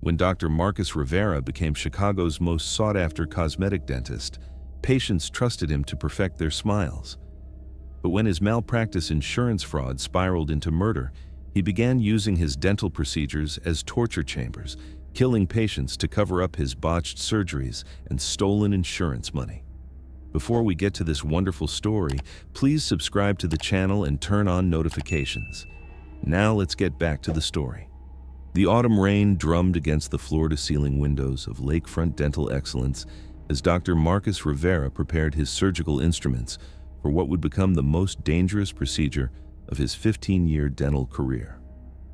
When Dr. Marcus Rivera became Chicago's most sought-after cosmetic dentist, patients trusted him to perfect their smiles. But when his malpractice insurance fraud spiraled into murder, he began using his dental procedures as torture chambers, killing patients to cover up his botched surgeries and stolen insurance money. Before we get to this wonderful story, please subscribe to the channel and turn on notifications. Now let's get back to the story. The autumn rain drummed against the floor-to-ceiling windows of Lakefront Dental Excellence as Dr. Marcus Rivera prepared his surgical instruments for what would become the most dangerous procedure of his 15-year dental career.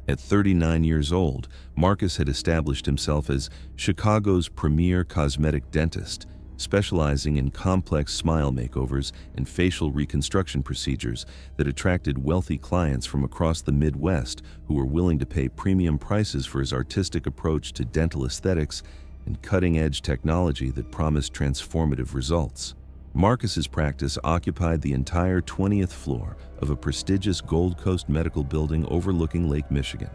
At 39 years old, Marcus had established himself as Chicago's premier cosmetic dentist, specializing in complex smile makeovers and facial reconstruction procedures that attracted wealthy clients from across the Midwest who were willing to pay premium prices for his artistic approach to dental aesthetics and cutting-edge technology that promised transformative results. Marcus's practice occupied the entire 20th floor of a prestigious Gold Coast medical building overlooking Lake Michigan,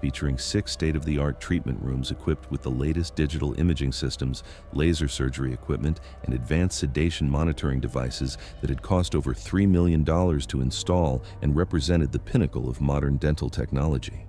featuring 6 state-of-the-art treatment rooms equipped with the latest digital imaging systems, laser surgery equipment, and advanced sedation monitoring devices that had cost over $3 million to install and represented the pinnacle of modern dental technology.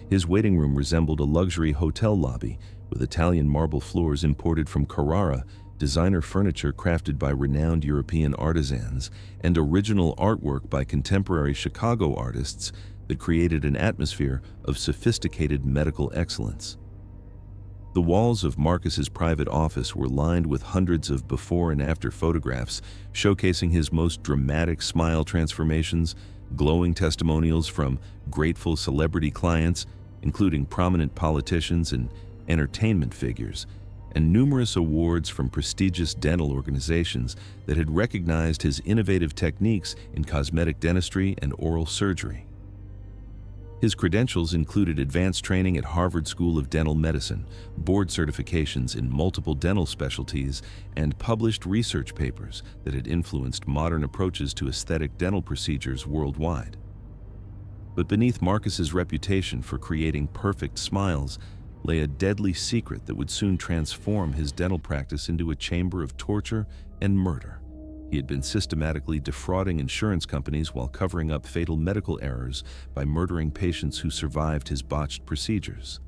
His waiting room resembled a luxury hotel lobby with Italian marble floors imported from Carrara, designer furniture crafted by renowned European artisans, and original artwork by contemporary Chicago artists that created an atmosphere of sophisticated medical excellence. The walls of Marcus's private office were lined with hundreds of before and after photographs showcasing his most dramatic smile transformations, glowing testimonials from grateful celebrity clients, including prominent politicians and entertainment figures, and numerous awards from prestigious dental organizations that had recognized his innovative techniques in cosmetic dentistry and oral surgery. His credentials included advanced training at Harvard School of Dental Medicine, board certifications in multiple dental specialties, and published research papers that had influenced modern approaches to aesthetic dental procedures worldwide. But beneath Marcus's reputation for creating perfect smiles lay a deadly secret that would soon transform his dental practice into a chamber of torture and murder. He had been systematically defrauding insurance companies while covering up fatal medical errors by murdering patients who survived his botched procedures.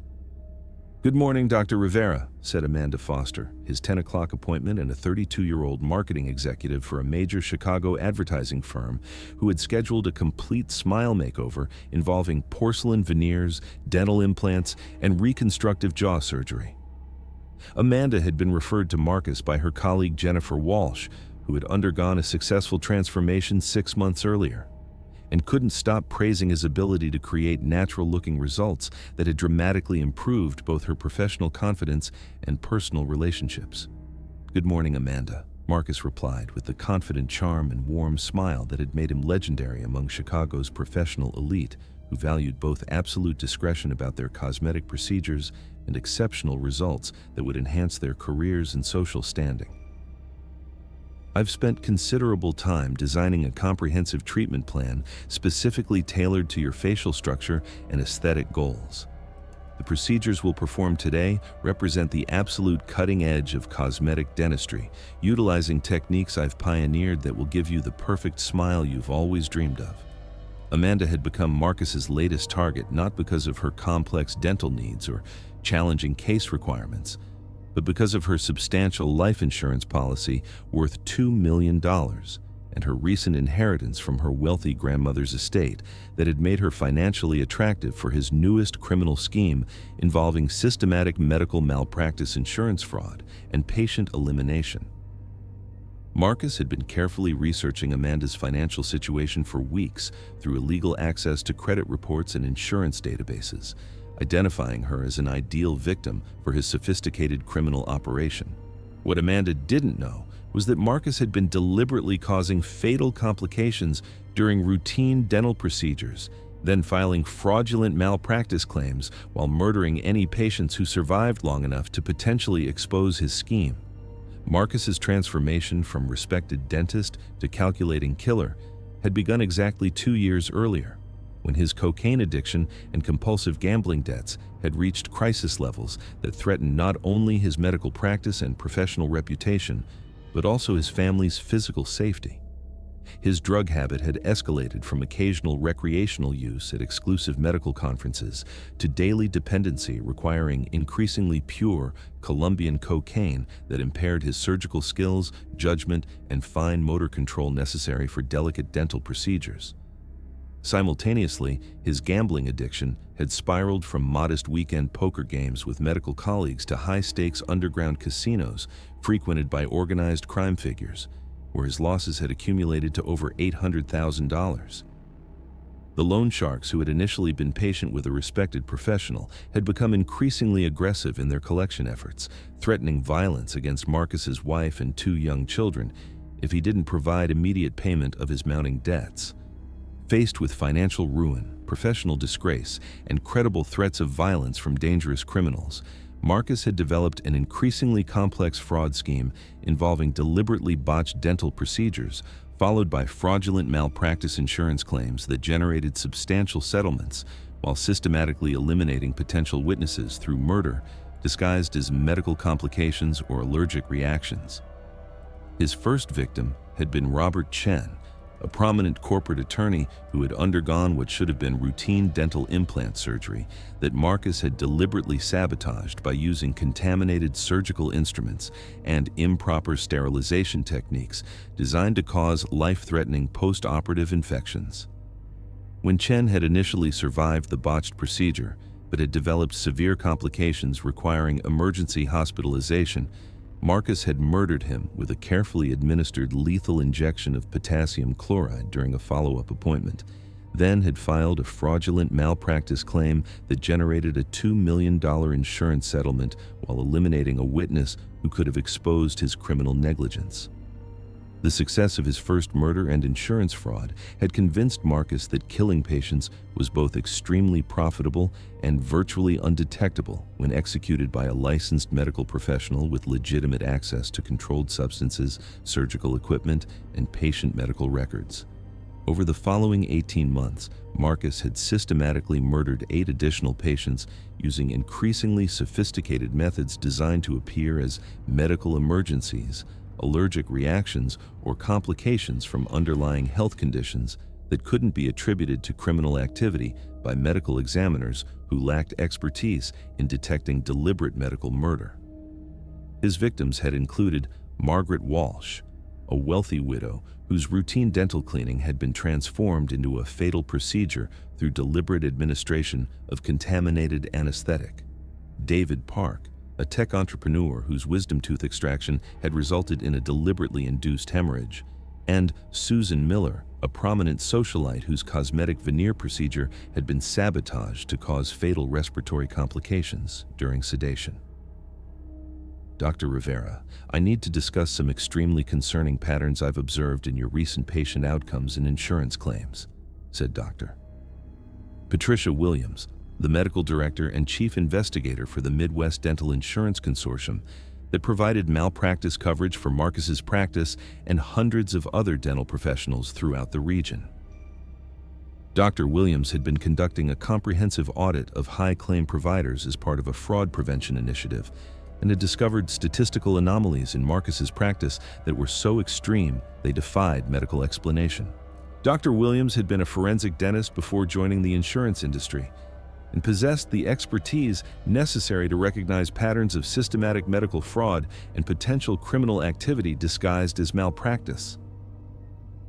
"Good morning, Dr. Rivera," said Amanda Foster, his 10 o'clock appointment and a 32-year-old marketing executive for a major Chicago advertising firm who had scheduled a complete smile makeover involving porcelain veneers, dental implants, and reconstructive jaw surgery. Amanda had been referred to Marcus by her colleague Jennifer Walsh, who had undergone a successful transformation 6 months earlier, and couldn't stop praising his ability to create natural-looking results that had dramatically improved both her professional confidence and personal relationships. "Good morning, Amanda," Marcus replied with the confident charm and warm smile that had made him legendary among Chicago's professional elite, who valued both absolute discretion about their cosmetic procedures and exceptional results that would enhance their careers and social standing. "I've spent considerable time designing a comprehensive treatment plan specifically tailored to your facial structure and aesthetic goals. The procedures we'll perform today represent the absolute cutting edge of cosmetic dentistry, utilizing techniques I've pioneered that will give you the perfect smile you've always dreamed of." Amanda had become Marcus's latest target not because of her complex dental needs or challenging case requirements, but because of her substantial life insurance policy worth $2 million and her recent inheritance from her wealthy grandmother's estate that had made her financially attractive for his newest criminal scheme involving systematic medical malpractice insurance fraud and patient elimination. Marcus had been carefully researching Amanda's financial situation for weeks through illegal access to credit reports and insurance databases, identifying her as an ideal victim for his sophisticated criminal operation. What Amanda didn't know was that Marcus had been deliberately causing fatal complications during routine dental procedures, then filing fraudulent malpractice claims while murdering any patients who survived long enough to potentially expose his scheme. Marcus's transformation from respected dentist to calculating killer had begun exactly 2 years earlier, when his cocaine addiction and compulsive gambling debts had reached crisis levels that threatened not only his medical practice and professional reputation, but also his family's physical safety. His drug habit had escalated from occasional recreational use at exclusive medical conferences to daily dependency requiring increasingly pure Colombian cocaine that impaired his surgical skills, judgment, and fine motor control necessary for delicate dental procedures. Simultaneously, his gambling addiction had spiraled from modest weekend poker games with medical colleagues to high-stakes underground casinos frequented by organized crime figures, where his losses had accumulated to over $800,000. The loan sharks, who had initially been patient with a respected professional, had become increasingly aggressive in their collection efforts, threatening violence against Marcus's wife and 2 young children if he didn't provide immediate payment of his mounting debts. Faced with financial ruin, professional disgrace, and credible threats of violence from dangerous criminals, Marcus had developed an increasingly complex fraud scheme involving deliberately botched dental procedures, followed by fraudulent malpractice insurance claims that generated substantial settlements, while systematically eliminating potential witnesses through murder disguised as medical complications or allergic reactions. His first victim had been Robert Chen, a prominent corporate attorney who had undergone what should have been routine dental implant surgery that Marcus had deliberately sabotaged by using contaminated surgical instruments and improper sterilization techniques designed to cause life-threatening post-operative infections. When Chen had initially survived the botched procedure but had developed severe complications requiring emergency hospitalization, Marcus had murdered him with a carefully administered lethal injection of potassium chloride during a follow-up appointment, then had filed a fraudulent malpractice claim that generated a $2 million insurance settlement while eliminating a witness who could have exposed his criminal negligence. The success of his first murder and insurance fraud had convinced Marcus that killing patients was both extremely profitable and virtually undetectable when executed by a licensed medical professional with legitimate access to controlled substances, surgical equipment, and patient medical records. Over the following 18 months, Marcus had systematically murdered 8 additional patients using increasingly sophisticated methods designed to appear as medical emergencies, allergic reactions, or complications from underlying health conditions that couldn't be attributed to criminal activity by medical examiners who lacked expertise in detecting deliberate medical murder. His victims had included Margaret Walsh, a wealthy widow whose routine dental cleaning had been transformed into a fatal procedure through deliberate administration of contaminated anesthetic; David Park, a tech entrepreneur whose wisdom tooth extraction had resulted in a deliberately induced hemorrhage; and Susan Miller, a prominent socialite whose cosmetic veneer procedure had been sabotaged to cause fatal respiratory complications during sedation. Dr. Rivera, I need to discuss some extremely concerning patterns I've observed in your recent patient outcomes and insurance claims, said Dr. Patricia Williams, the medical director and chief investigator for the Midwest Dental Insurance Consortium that provided malpractice coverage for Marcus's practice and hundreds of other dental professionals throughout the region. Dr. Williams had been conducting a comprehensive audit of high claim providers as part of a fraud prevention initiative and had discovered statistical anomalies in Marcus's practice that were so extreme they defied medical explanation. Dr. Williams had been a forensic dentist before joining the insurance industry and possessed the expertise necessary to recognize patterns of systematic medical fraud and potential criminal activity disguised as malpractice.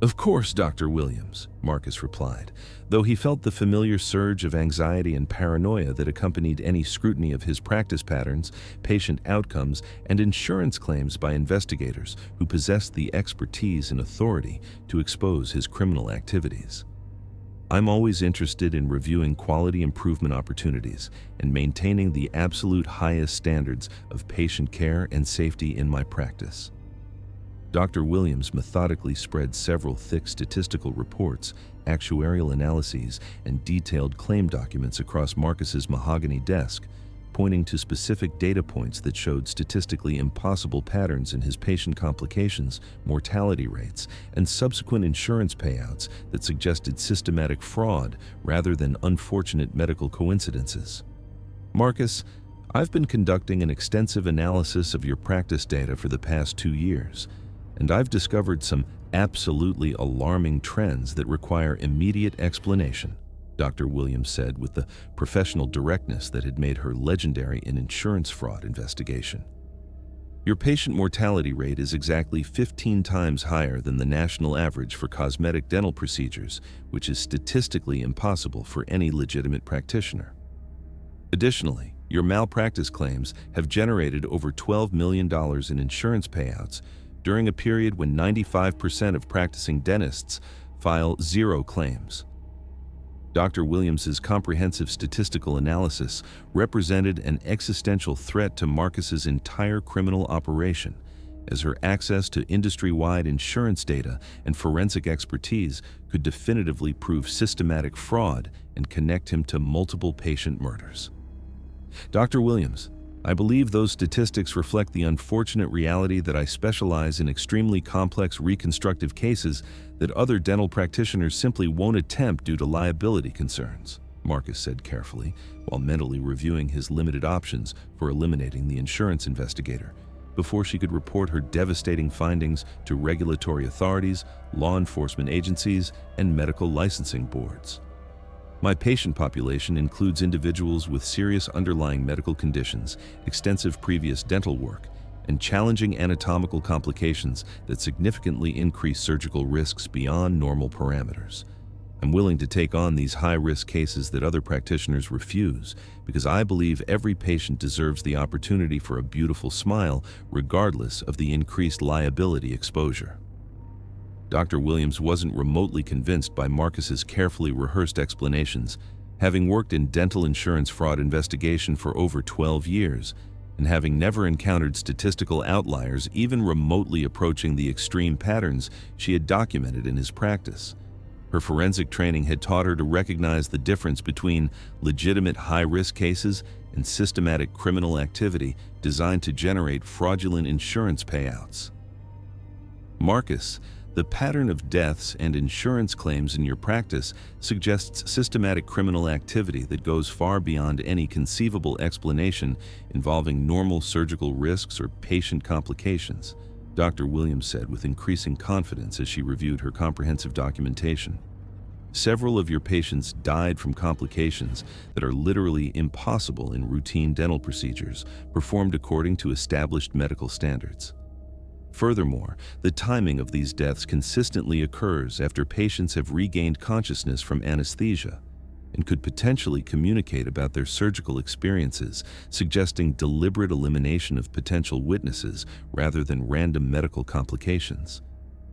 Of course, Dr. Williams, Marcus replied, though he felt the familiar surge of anxiety and paranoia that accompanied any scrutiny of his practice patterns, patient outcomes, and insurance claims by investigators who possessed the expertise and authority to expose his criminal activities. I'm always interested in reviewing quality improvement opportunities and maintaining the absolute highest standards of patient care and safety in my practice. Dr. Williams methodically spread several thick statistical reports, actuarial analyses, and detailed claim documents across Marcus's mahogany desk, pointing to specific data points that showed statistically impossible patterns in his patient complications, mortality rates, and subsequent insurance payouts that suggested systematic fraud rather than unfortunate medical coincidences. Marcus, I've been conducting an extensive analysis of your practice data for the past 2 years, and I've discovered some absolutely alarming trends that require immediate explanation, Dr. Williams said with the professional directness that had made her legendary in insurance fraud investigation. Your patient mortality rate is exactly 15 times higher than the national average for cosmetic dental procedures, which is statistically impossible for any legitimate practitioner. Additionally, your malpractice claims have generated over $12 million in insurance payouts during a period when 95% of practicing dentists file 0 claims. Dr. Williams's comprehensive statistical analysis represented an existential threat to Marcus's entire criminal operation, as her access to industry-wide insurance data and forensic expertise could definitively prove systematic fraud and connect him to multiple patient murders. Dr. Williams, I believe those statistics reflect the unfortunate reality that I specialize in extremely complex reconstructive cases that other dental practitioners simply won't attempt due to liability concerns, Marcus said carefully, while mentally reviewing his limited options for eliminating the insurance investigator, before she could report her devastating findings to regulatory authorities, law enforcement agencies, and medical licensing boards. My patient population includes individuals with serious underlying medical conditions, extensive previous dental work, and challenging anatomical complications that significantly increase surgical risks beyond normal parameters. I'm willing to take on these high-risk cases that other practitioners refuse because I believe every patient deserves the opportunity for a beautiful smile regardless of the increased liability exposure. Dr. Williams wasn't remotely convinced by Marcus's carefully rehearsed explanations, having worked in dental insurance fraud investigation for over 12 years, and having never encountered statistical outliers even remotely approaching the extreme patterns she had documented in his practice. Her forensic training had taught her to recognize the difference between legitimate high-risk cases and systematic criminal activity designed to generate fraudulent insurance payouts. Marcus, the pattern of deaths and insurance claims in your practice suggests systematic criminal activity that goes far beyond any conceivable explanation involving normal surgical risks or patient complications, Dr. Williams said with increasing confidence as she reviewed her comprehensive documentation. Several of your patients died from complications that are literally impossible in routine dental procedures performed according to established medical standards. Furthermore, the timing of these deaths consistently occurs after patients have regained consciousness from anesthesia and could potentially communicate about their surgical experiences, suggesting deliberate elimination of potential witnesses rather than random medical complications.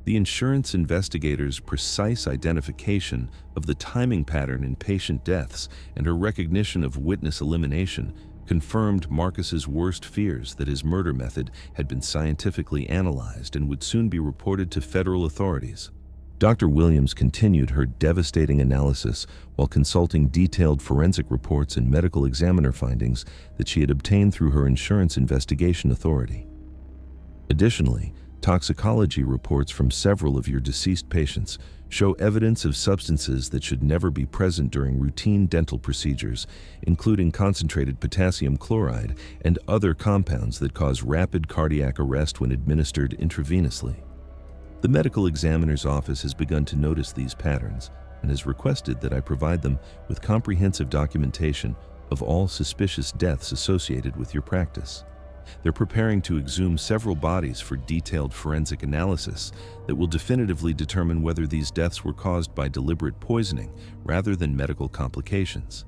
The insurance investigator's precise identification of the timing pattern in patient deaths and her recognition of witness elimination confirmed Marcus's worst fears that his murder method had been scientifically analyzed and would soon be reported to federal authorities. Dr. Williams continued her devastating analysis while consulting detailed forensic reports and medical examiner findings that she had obtained through her insurance investigation authority. Additionally, toxicology reports from several of your deceased patients show evidence of substances that should never be present during routine dental procedures, including concentrated potassium chloride and other compounds that cause rapid cardiac arrest when administered intravenously. The medical examiner's office has begun to notice these patterns and has requested that I provide them with comprehensive documentation of all suspicious deaths associated with your practice. They're preparing to exhume several bodies for detailed forensic analysis that will definitively determine whether these deaths were caused by deliberate poisoning rather than medical complications.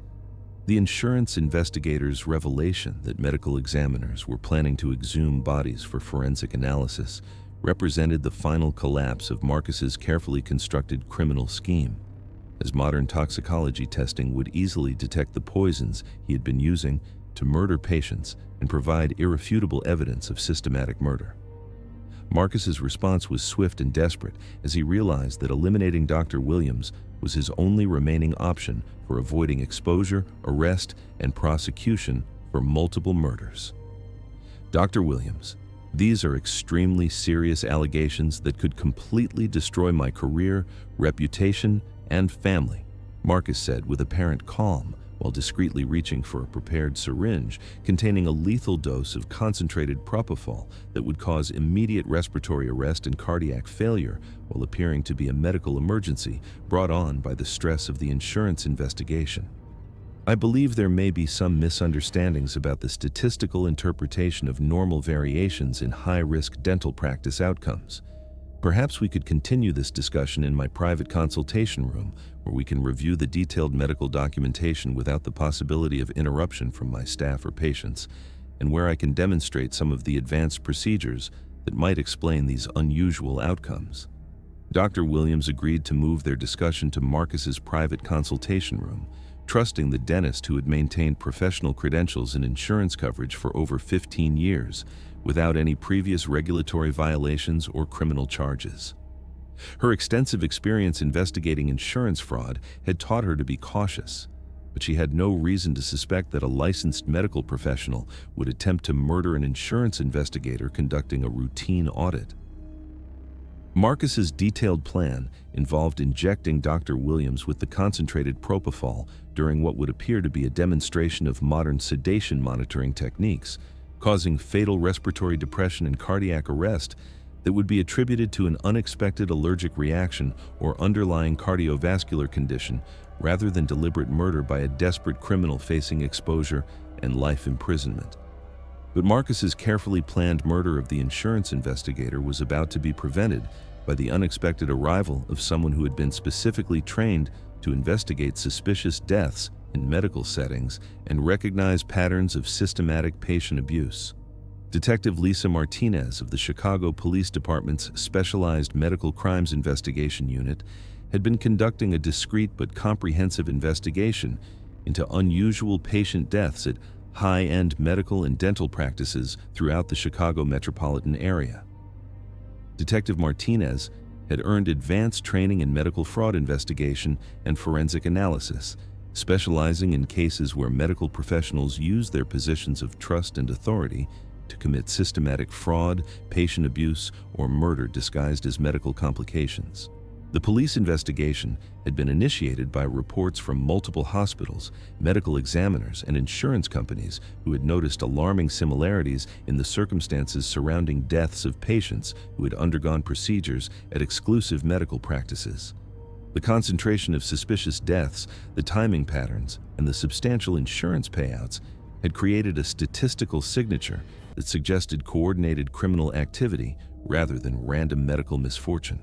The insurance investigator's revelation that medical examiners were planning to exhume bodies for forensic analysis represented the final collapse of Marcus's carefully constructed criminal scheme, as modern toxicology testing would easily detect the poisons he had been using to murder patients and provide irrefutable evidence of systematic murder. Marcus's response was swift and desperate as he realized that eliminating Dr. Williams was his only remaining option for avoiding exposure, arrest, and prosecution for multiple murders. Dr. Williams, these are extremely serious allegations that could completely destroy my career, reputation, and family, Marcus said with apparent calm, while discreetly reaching for a prepared syringe containing a lethal dose of concentrated propofol that would cause immediate respiratory arrest and cardiac failure while appearing to be a medical emergency brought on by the stress of the insurance investigation. I believe there may be some misunderstandings about the statistical interpretation of normal variations in high-risk dental practice outcomes. Perhaps we could continue this discussion in my private consultation room, where we can review the detailed medical documentation without the possibility of interruption from my staff or patients, and where I can demonstrate some of the advanced procedures that might explain these unusual outcomes. Dr. Williams agreed to move their discussion to Marcus's private consultation room, trusting the dentist who had maintained professional credentials and insurance coverage for over 15 years, without any previous regulatory violations or criminal charges. Her extensive experience investigating insurance fraud had taught her to be cautious, but she had no reason to suspect that a licensed medical professional would attempt to murder an insurance investigator conducting a routine audit. Marcus's detailed plan involved injecting Dr. Williams with the concentrated propofol during what would appear to be a demonstration of modern sedation monitoring techniques, causing fatal respiratory depression and cardiac arrest that would be attributed to an unexpected allergic reaction or underlying cardiovascular condition rather than deliberate murder by a desperate criminal facing exposure and life imprisonment. But Marcus's carefully planned murder of the insurance investigator was about to be prevented by the unexpected arrival of someone who had been specifically trained to investigate suspicious deaths in medical settings and recognize patterns of systematic patient abuse. Detective Lisa Martinez of the Chicago Police Department's Specialized Medical Crimes Investigation Unit had been conducting a discreet but comprehensive investigation into unusual patient deaths at high-end medical and dental practices throughout the Chicago metropolitan area. Detective Martinez had earned advanced training in medical fraud investigation and forensic analysis, specializing in cases where medical professionals use their positions of trust and authority to commit systematic fraud, patient abuse, or murder disguised as medical complications. The police investigation had been initiated by reports from multiple hospitals, medical examiners, and insurance companies who had noticed alarming similarities in the circumstances surrounding deaths of patients who had undergone procedures at exclusive medical practices. The concentration of suspicious deaths, the timing patterns, and the substantial insurance payouts had created a statistical signature that suggested coordinated criminal activity rather than random medical misfortune.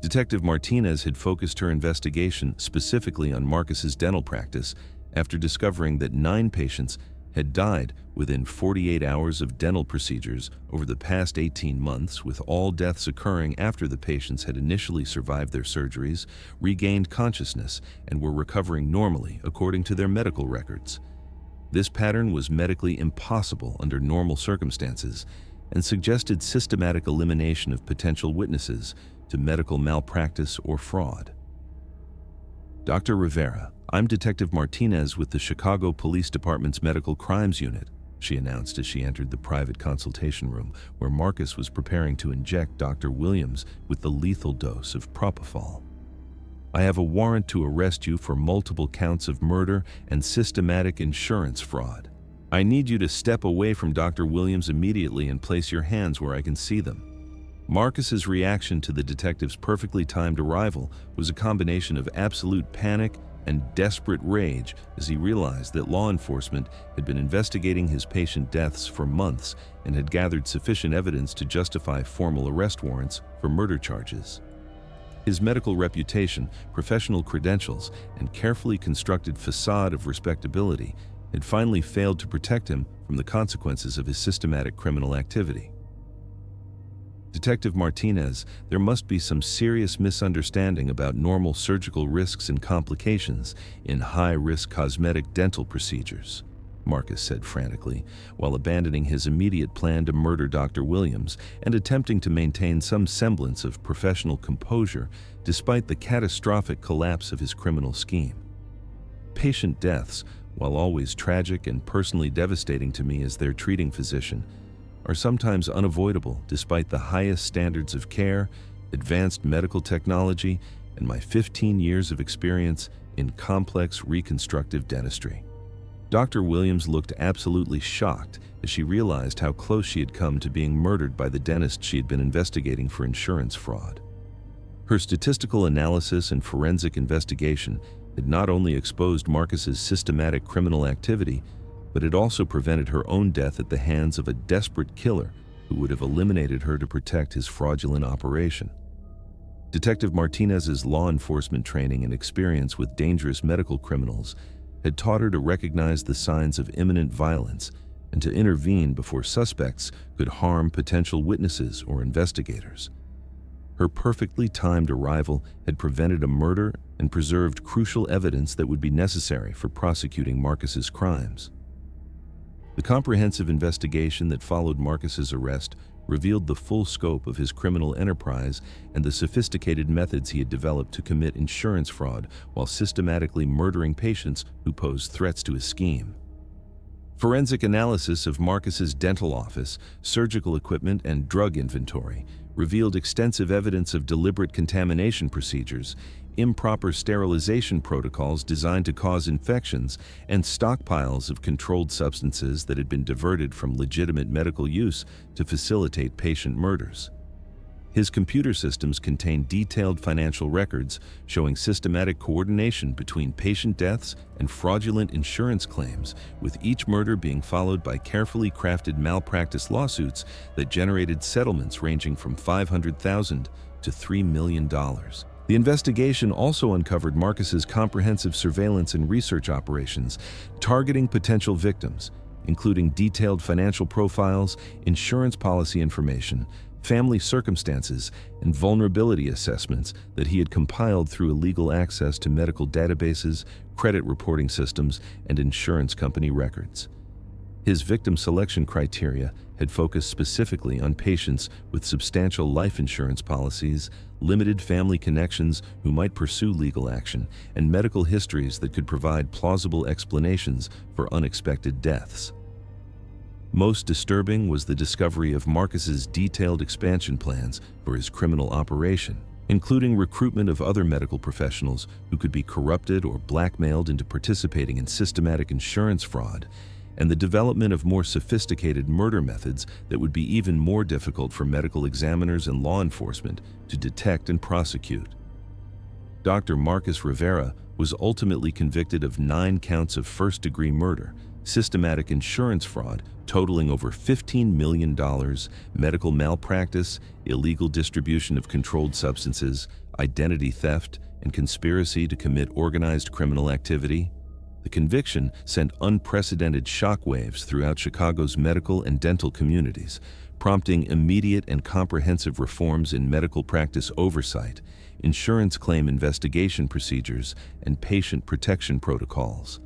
Detective Martinez had focused her investigation specifically on Marcus's dental practice after discovering that 9 patients had died within 48 hours of dental procedures over the past 18 months, with all deaths occurring after the patients had initially survived their surgeries, regained consciousness, and were recovering normally according to their medical records. This pattern was medically impossible under normal circumstances and suggested systematic elimination of potential witnesses to medical malpractice or fraud. Dr. Rivera, I'm Detective Martinez with the Chicago Police Department's Medical Crimes Unit, she announced as she entered the private consultation room where Marcus was preparing to inject Dr. Williams with the lethal dose of propofol. I have a warrant to arrest you for multiple counts of murder and systematic insurance fraud. I need you to step away from Dr. Williams immediately and place your hands where I can see them. Marcus's reaction to the detective's perfectly timed arrival was a combination of absolute panic and desperate rage as he realized that law enforcement had been investigating his patient deaths for months and had gathered sufficient evidence to justify formal arrest warrants for murder charges. His medical reputation, professional credentials, and carefully constructed facade of respectability had finally failed to protect him from the consequences of his systematic criminal activity. Detective Martinez, there must be some serious misunderstanding about normal surgical risks and complications in high-risk cosmetic dental procedures, Marcus said frantically, while abandoning his immediate plan to murder Dr. Williams and attempting to maintain some semblance of professional composure despite the catastrophic collapse of his criminal scheme. Patient deaths, while always tragic and personally devastating to me as their treating physician, are sometimes unavoidable despite the highest standards of care, advanced medical technology, and my 15 years of experience in complex reconstructive dentistry. Dr. Williams looked absolutely shocked as she realized how close she had come to being murdered by the dentist she had been investigating for insurance fraud. Her statistical analysis and forensic investigation had not only exposed Marcus's systematic criminal activity, but it also prevented her own death at the hands of a desperate killer who would have eliminated her to protect his fraudulent operation. Detective Martinez's law enforcement training and experience with dangerous medical criminals had taught her to recognize the signs of imminent violence and to intervene before suspects could harm potential witnesses or investigators. Her perfectly timed arrival had prevented a murder and preserved crucial evidence that would be necessary for prosecuting Marcus's crimes. The comprehensive investigation that followed Marcus's arrest revealed the full scope of his criminal enterprise and the sophisticated methods he had developed to commit insurance fraud while systematically murdering patients who posed threats to his scheme. Forensic analysis of Marcus's dental office, surgical equipment, and drug inventory revealed extensive evidence of deliberate contamination procedures, improper sterilization protocols designed to cause infections, and stockpiles of controlled substances that had been diverted from legitimate medical use to facilitate patient murders. His computer systems contained detailed financial records showing systematic coordination between patient deaths and fraudulent insurance claims, with each murder being followed by carefully crafted malpractice lawsuits that generated settlements ranging from $500,000 to $3 million. The investigation also uncovered Marcus's comprehensive surveillance and research operations, targeting potential victims, including detailed financial profiles, insurance policy information, family circumstances, and vulnerability assessments that he had compiled through illegal access to medical databases, credit reporting systems, and insurance company records. His victim selection criteria had focused specifically on patients with substantial life insurance policies, limited family connections who might pursue legal action, and medical histories that could provide plausible explanations for unexpected deaths. Most disturbing was the discovery of Marcus's detailed expansion plans for his criminal operation, including recruitment of other medical professionals who could be corrupted or blackmailed into participating in systematic insurance fraud, and the development of more sophisticated murder methods that would be even more difficult for medical examiners and law enforcement to detect and prosecute. Dr. Marcus Rivera was ultimately convicted of 9 counts of first-degree murder, systematic insurance fraud totaling over $15 million, medical malpractice, illegal distribution of controlled substances, identity theft, and conspiracy to commit organized criminal activity. The conviction sent unprecedented shockwaves throughout Chicago's medical and dental communities, prompting immediate and comprehensive reforms in medical practice oversight, insurance claim investigation procedures, and patient protection protocols.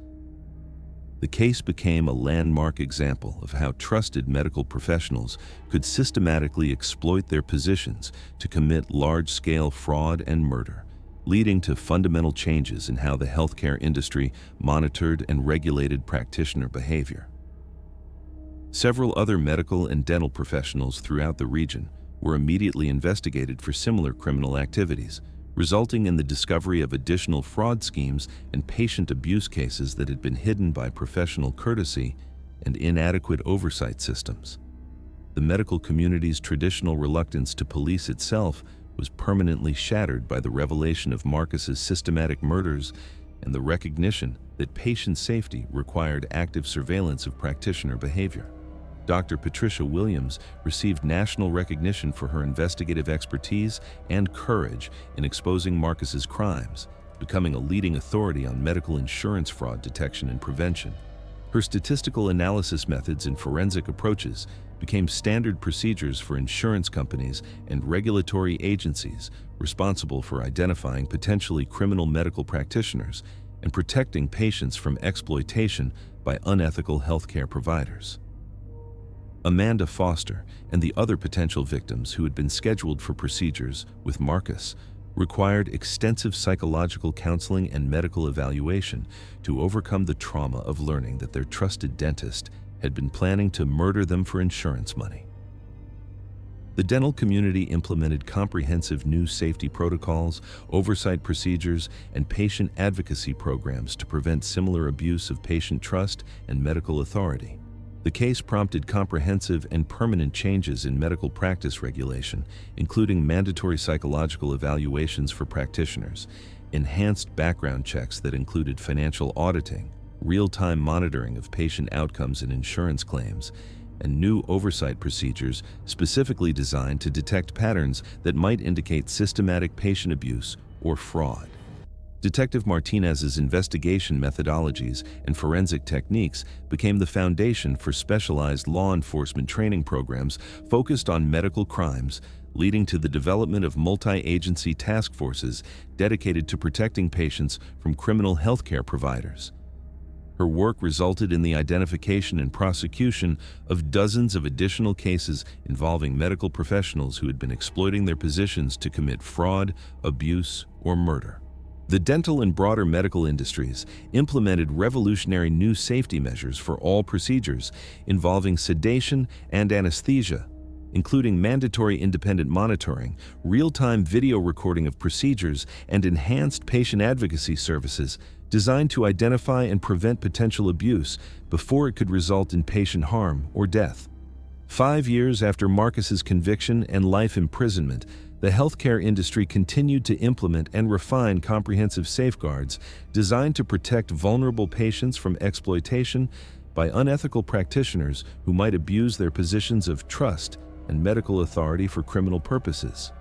The case became a landmark example of how trusted medical professionals could systematically exploit their positions to commit large-scale fraud and murder, leading to fundamental changes in how the healthcare industry monitored and regulated practitioner behavior. Several other medical and dental professionals throughout the region were immediately investigated for similar criminal activities, resulting in the discovery of additional fraud schemes and patient abuse cases that had been hidden by professional courtesy and inadequate oversight systems. The medical community's traditional reluctance to police itself was permanently shattered by the revelation of Marcus's systematic murders and the recognition that patient safety required active surveillance of practitioner behavior. Dr. Patricia Williams received national recognition for her investigative expertise and courage in exposing Marcus's crimes, becoming a leading authority on medical insurance fraud detection and prevention. Her statistical analysis methods and forensic approaches became standard procedures for insurance companies and regulatory agencies responsible for identifying potentially criminal medical practitioners and protecting patients from exploitation by unethical healthcare providers. Amanda Foster and the other potential victims who had been scheduled for procedures with Marcus required extensive psychological counseling and medical evaluation to overcome the trauma of learning that their trusted dentist had been planning to murder them for insurance money. The dental community implemented comprehensive new safety protocols, oversight procedures, and patient advocacy programs to prevent similar abuse of patient trust and medical authority. The case prompted comprehensive and permanent changes in medical practice regulation, including mandatory psychological evaluations for practitioners, enhanced background checks that included financial auditing, real-time monitoring of patient outcomes and insurance claims, and new oversight procedures specifically designed to detect patterns that might indicate systematic patient abuse or fraud. Detective Martinez's investigation methodologies and forensic techniques became the foundation for specialized law enforcement training programs focused on medical crimes, leading to the development of multi-agency task forces dedicated to protecting patients from criminal healthcare providers. Her work resulted in the identification and prosecution of dozens of additional cases involving medical professionals who had been exploiting their positions to commit fraud, abuse, or murder. The dental and broader medical industries implemented revolutionary new safety measures for all procedures involving sedation and anesthesia, including mandatory independent monitoring, real-time video recording of procedures, and enhanced patient advocacy services designed to identify and prevent potential abuse before it could result in patient harm or death. 5 years after Marcus's conviction and life imprisonment, the healthcare industry continued to implement and refine comprehensive safeguards designed to protect vulnerable patients from exploitation by unethical practitioners who might abuse their positions of trust and medical authority for criminal purposes.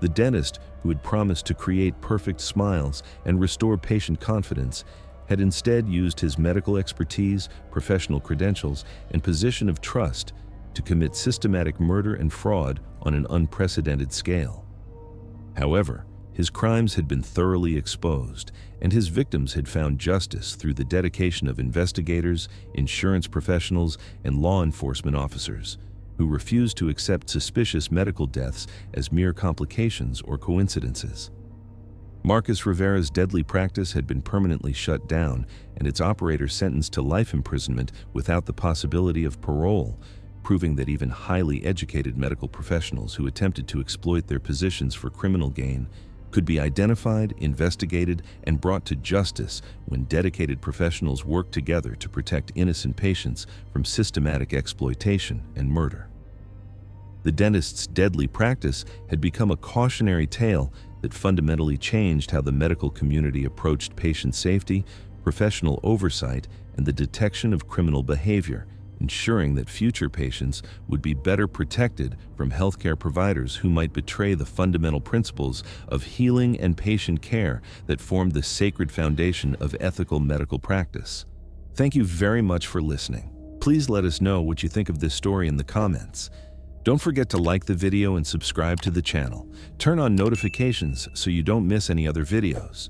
The dentist, who had promised to create perfect smiles and restore patient confidence, had instead used his medical expertise, professional credentials, and position of trust to commit systematic murder and fraud on an unprecedented scale. However, his crimes had been thoroughly exposed, and his victims had found justice through the dedication of investigators, insurance professionals, and law enforcement officers, who refused to accept suspicious medical deaths as mere complications or coincidences. Marcus Rivera's deadly practice had been permanently shut down, and its operator sentenced to life imprisonment without the possibility of parole, proving that even highly educated medical professionals who attempted to exploit their positions for criminal gain could be identified, investigated, and brought to justice when dedicated professionals worked together to protect innocent patients from systematic exploitation and murder. The dentist's deadly practice had become a cautionary tale that fundamentally changed how the medical community approached patient safety, professional oversight, and the detection of criminal behavior, ensuring that future patients would be better protected from healthcare providers who might betray the fundamental principles of healing and patient care that formed the sacred foundation of ethical medical practice. Thank you very much for listening. Please let us know what you think of this story in the comments. Don't forget to like the video and subscribe to the channel. Turn on notifications so you don't miss any other videos.